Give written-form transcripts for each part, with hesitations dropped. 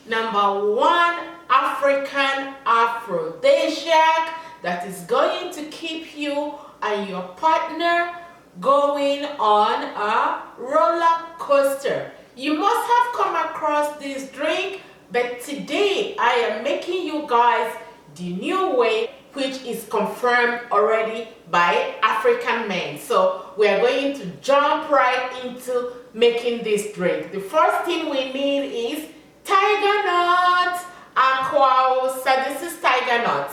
Number one, African aphrodisiac that is going to keep you and your partner going on a roller coaster. You must have come across this drink, but today I am making you guys the new way, which is confirmed already by African men. So we are going to jump right into making this drink. The first thing we need is TIGERNUT aqua. So this is TIGERNUT.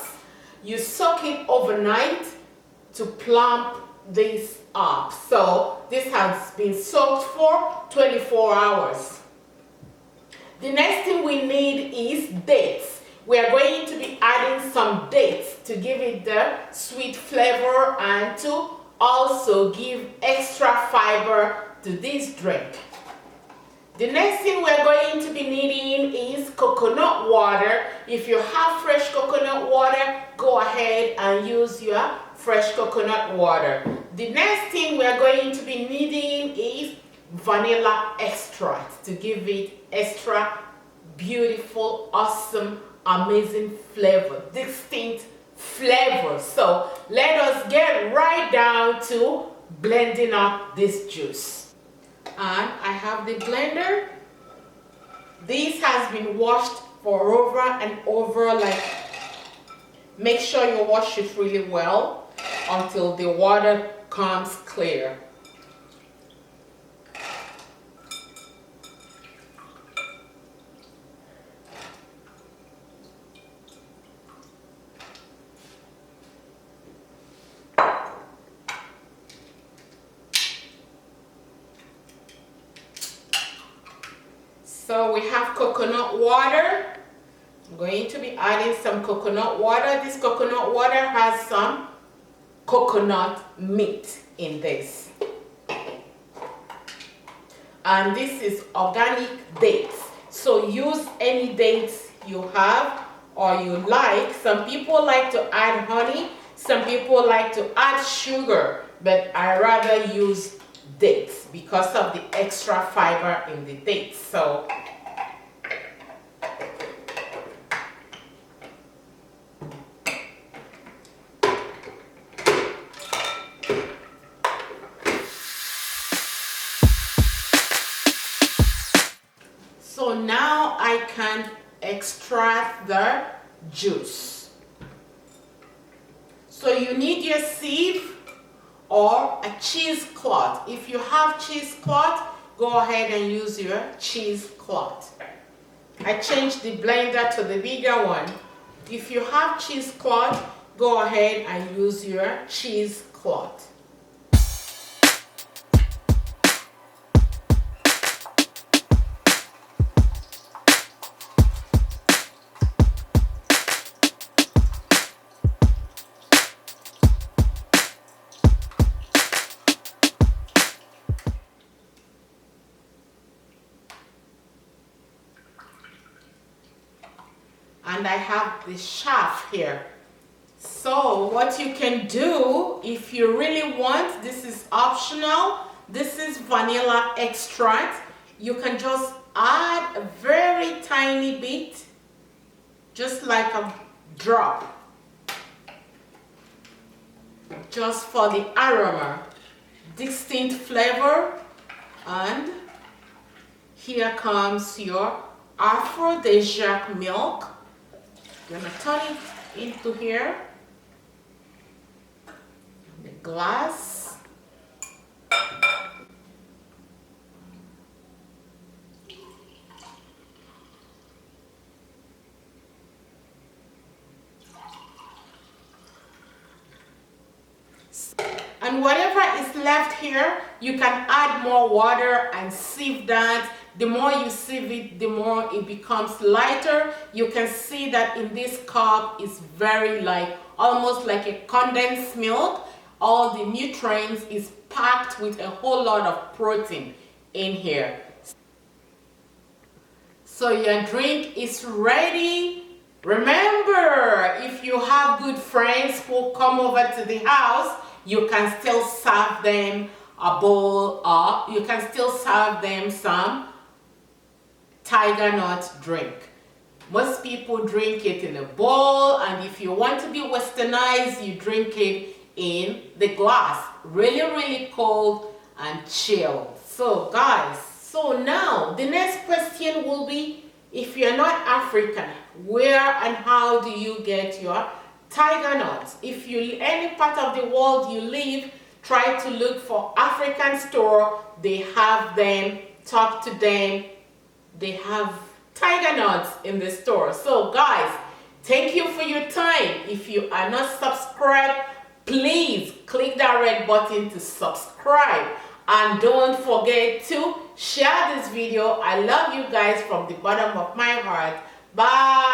You soak it overnight to plump this up. So this has been soaked for 24 hours. The next thing we need is dates. We are going to be adding some dates to give it the sweet flavor and to also give extra fiber to this drink. The next thing we're going to be needing is coconut water. If you have fresh coconut water, go ahead and use your fresh coconut water. The next thing we're going to be needing is vanilla extract to give it extra beautiful, awesome, amazing flavor, distinct flavor. So let us get right down to blending up this juice. And I have the blender. This has been washed for over and over. Like, make sure you wash it really well until the water comes clear. So we have coconut water. I'm going to be adding some coconut water. This coconut water has some coconut meat in this. And this is organic dates. So use any dates you have or you like. Some people like to add honey. Some people like to add sugar. But I rather use dates because of the extra fiber in the dates. So now I can extract the juice. So you need your sieve or a cheesecloth. If you have cheesecloth, go ahead and use your cheesecloth. I changed the blender to the bigger one. If you have cheesecloth, go ahead and use your cheesecloth. And I have the shaft here. So what you can do, if you really want, this is optional, this is vanilla extract. You can just add a very tiny bit, just like a drop, just for the aroma, distinct flavor. And here comes your aphrodisiac milk. I'm gonna turn it into here, the glass. And whatever is left here, you can add more water and sieve that. The more you sieve it, the more it becomes lighter. You can see that in this cup is very light, almost like a condensed milk. All the nutrients is packed with a whole lot of protein in here. So your drink is ready. Remember, if you have good friends who come over to the house, you can still serve them a bowl, or you can still serve them some TIGERNUT drink. Most people drink it in a bowl, and if you want to be westernized, you drink it in the glass. Really, really cold and chill. So guys, so now the next question will be, if you're not African, where and how do you get your tiger nuts? If you any part of the world you live, try to look for African store. They have them, talk to them. They have tiger nuts in the store. So guys, thank you for your time. If you are not subscribed, please click that red button to subscribe, and don't forget to share this video. I love you guys from the bottom of my heart. Bye.